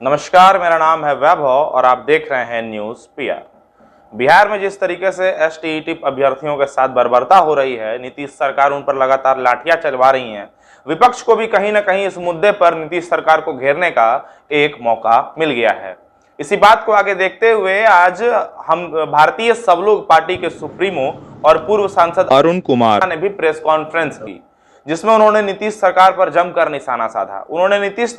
नमस्कार, मेरा नाम है वैभव और आप देख रहे हैं न्यूज पीआर। बिहार में जिस तरीके से एसटीईटी अभ्यर्थियों के साथ बर्बरता हो रही है, नीतीश सरकार उन पर लगातार लाठियां चलवा रही है। विपक्ष को भी कहीं ना कहीं इस मुद्दे पर नीतीश सरकार को घेरने का एक मौका मिल गया है। इसी बात को आगे देखते हुए आज हम भारतीय सब लोग पार्टी के सुप्रीमो और पूर्व सांसद अरुण कुमार ने भी प्रेस कॉन्फ्रेंस की, जिसमें उन्होंने नीतीश सरकार पर जमकर निशाना साधा। उन्होंने नीतीश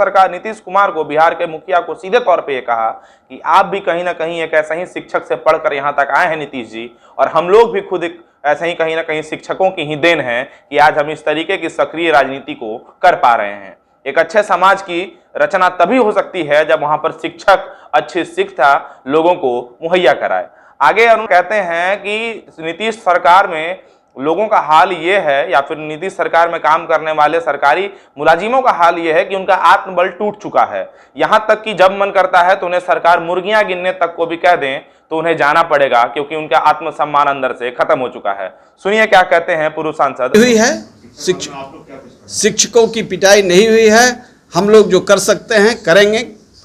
कुमार को, बिहार के मुखिया को सीधे तौर पे ये कहा कि आप भी कहीं ना कहीं एक ऐसा ही शिक्षक से पढ़कर यहाँ तक आए हैं नीतीश जी, और हम लोग भी खुद एक ऐसे ही कहीं ना कहीं शिक्षकों की ही देन है कि आज हम इस तरीके की सक्रिय राजनीति को कर पा रहे हैं। एक अच्छे समाज की रचना तभी हो सकती है जब वहां पर शिक्षक अच्छी शिक्षा लोगों को मुहैया कराए। आगे अरुण कहते हैं कि नीतीश सरकार में लोगों का हाल ये है, या फिर नीतीश सरकार में काम करने वाले सरकारी मुलाजिमों का हाल ये है कि उनका आत्मबल टूट चुका है। यहां तक कि जब मन करता है तो उन्हें सरकार मुर्गियां गिनने तक को भी कह दें तो उन्हें जाना पड़ेगा, क्योंकि उनका आत्मसम्मान अंदर से खत्म हो चुका है। सुनिए क्या कहते हैं पूर्व सांसद। हुई है शिक्षकों की पिटाई नहीं हुई है। हम लोग जो कर सकते हैं करेंगे।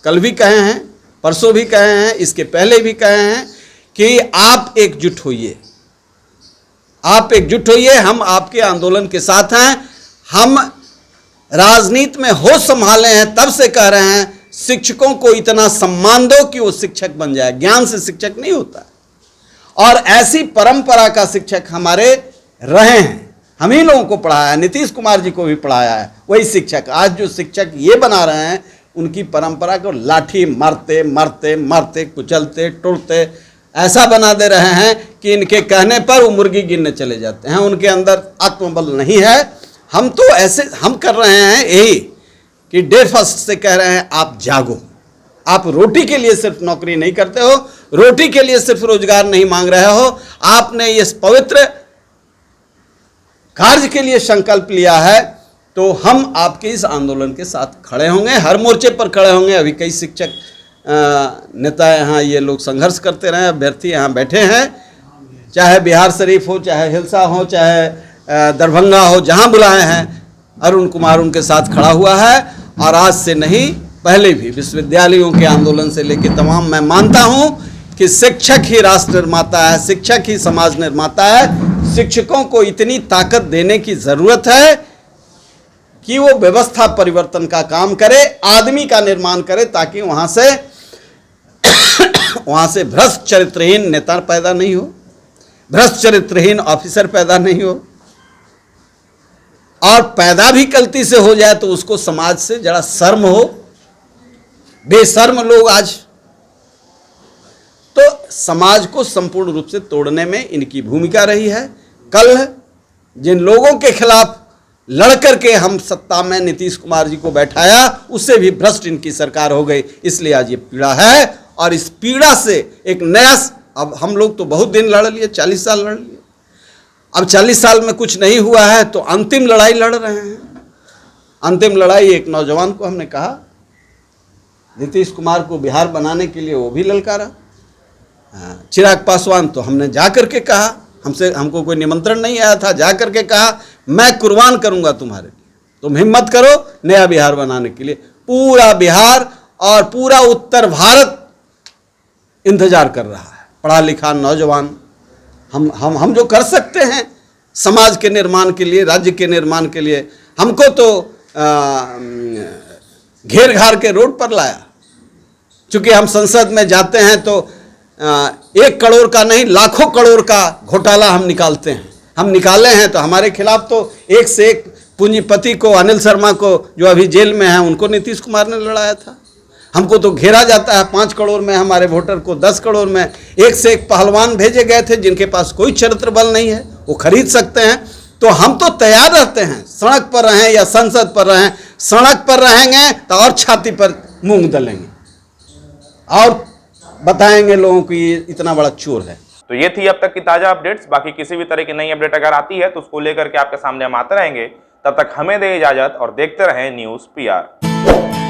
कल भी कहे हैं, परसों भी कहे हैं, इसके पहले भी कहे हैं कि आप एकजुट होइए, आप एकजुट होइए। हम आपके आंदोलन के साथ हैं। हम राजनीति में होश संभाले हैं, तब से कह रहे हैं शिक्षकों को इतना सम्मान दो कि वो शिक्षक बन जाए। ज्ञान से शिक्षक नहीं होता, और ऐसी परंपरा का शिक्षक हमारे रहे हैं। हम ही लोगों को पढ़ाया है, नीतीश कुमार जी को भी पढ़ाया है वही शिक्षक। आज जो शिक्षक ये बना रहे हैं, उनकी परंपरा को लाठी मारते मारते मारते कुचलते टोड़ते ऐसा बना दे रहे हैं कि इनके कहने पर वो मुर्गी गिनने चले जाते हैं। उनके अंदर आत्मबल नहीं है। हम तो ऐसे हम कर रहे हैं यही कि डे फर्स्ट से कह रहे हैं आप जागो। आप रोटी के लिए सिर्फ नौकरी नहीं करते हो, रोटी के लिए सिर्फ रोजगार नहीं मांग रहे हो, आपने इस पवित्र कार्य के लिए संकल्प लिया है, तो हम आपके इस आंदोलन के साथ खड़े होंगे, हर मोर्चे पर खड़े होंगे। अभी कई शिक्षक नेता यहाँ ये लोग संघर्ष करते रहे, अभ्यर्थी यहाँ बैठे हैं, चाहे बिहार शरीफ हो, चाहे हिलसा हो, चाहे दरभंगा हो, जहाँ बुलाए हैं अरुण कुमार उनके साथ खड़ा हुआ है। और आज से नहीं, पहले भी विश्वविद्यालयों के आंदोलन से लेकर तमाम, मैं मानता हूँ कि शिक्षक ही राष्ट्र निर्माता है, शिक्षक ही समाज निर्माता है। शिक्षकों को इतनी ताकत देने की ज़रूरत है कि वो व्यवस्था परिवर्तन का काम करे, आदमी का निर्माण करे, ताकि वहाँ से भ्रष्ट चरित्रहीन नेता पैदा नहीं हो, भ्रष्ट चरित्रहीन ऑफिसर पैदा नहीं हो, और पैदा भी गलती से हो जाए तो उसको समाज से जरा शर्म हो। बेशर्म लोग आज तो समाज को संपूर्ण रूप से तोड़ने में इनकी भूमिका रही है। कल जिन लोगों के खिलाफ लड़कर के हम सत्ता में नीतीश कुमार जी को बैठाया, उससे भी भ्रष्ट इनकी सरकार हो गई। इसलिए आज ये पीड़ा है, और इस पीड़ा से एक नया, अब हम लोग तो बहुत दिन लड़ लिए, 40 साल लड़ लिए, अब 40 साल में कुछ नहीं हुआ है तो अंतिम लड़ाई लड़ रहे हैं। अंतिम लड़ाई, एक नौजवान को हमने कहा नीतीश कुमार को बिहार बनाने के लिए, वो भी ललकारा। चिराग पासवान तो हमने जा करके कहा, हमको कोई निमंत्रण नहीं आया था, जा करके कहा मैं कुर्बान करूंगा तुम्हारे लिए, तुम हिम्मत करो नया बिहार बनाने के लिए। पूरा बिहार और पूरा उत्तर भारत इंतजार कर रहा है, पढ़ा लिखा नौजवान। हम जो कर सकते हैं समाज के निर्माण के लिए, राज्य के निर्माण के लिए, हमको तो घेर घार के रोड पर लाया। चूंकि हम संसद में जाते हैं तो 1 करोड़ का नहीं, लाखों करोड़ का घोटाला हम निकालते हैं। हम निकाले हैं तो हमारे खिलाफ तो एक से एक पूंजीपति को, अनिल शर्मा को, जो अभी जेल में हैं, उनको नीतीश कुमार ने लड़ाया था। हमको तो घेरा जाता है 5 करोड़ में, हमारे वोटर को 10 करोड़ में। एक से एक पहलवान भेजे गए थे जिनके पास कोई चरित्र बल नहीं है, वो खरीद सकते हैं। तो हम तो तैयार रहते हैं, सड़क पर रहें या संसद पर रहें। सड़क पर रहेंगे तो और छाती पर मूंग दलेंगे और बताएंगे लोगों को ये इतना बड़ा चोर है। तो ये थी अब तक की ताजा अपडेट्स। बाकी किसी भी तरह की नई अपडेट अगर आती है तो उसको लेकर के आपके सामने हम आते रहेंगे। तब तक हमें दे इजाजत और देखते रहें न्यूज पीआर।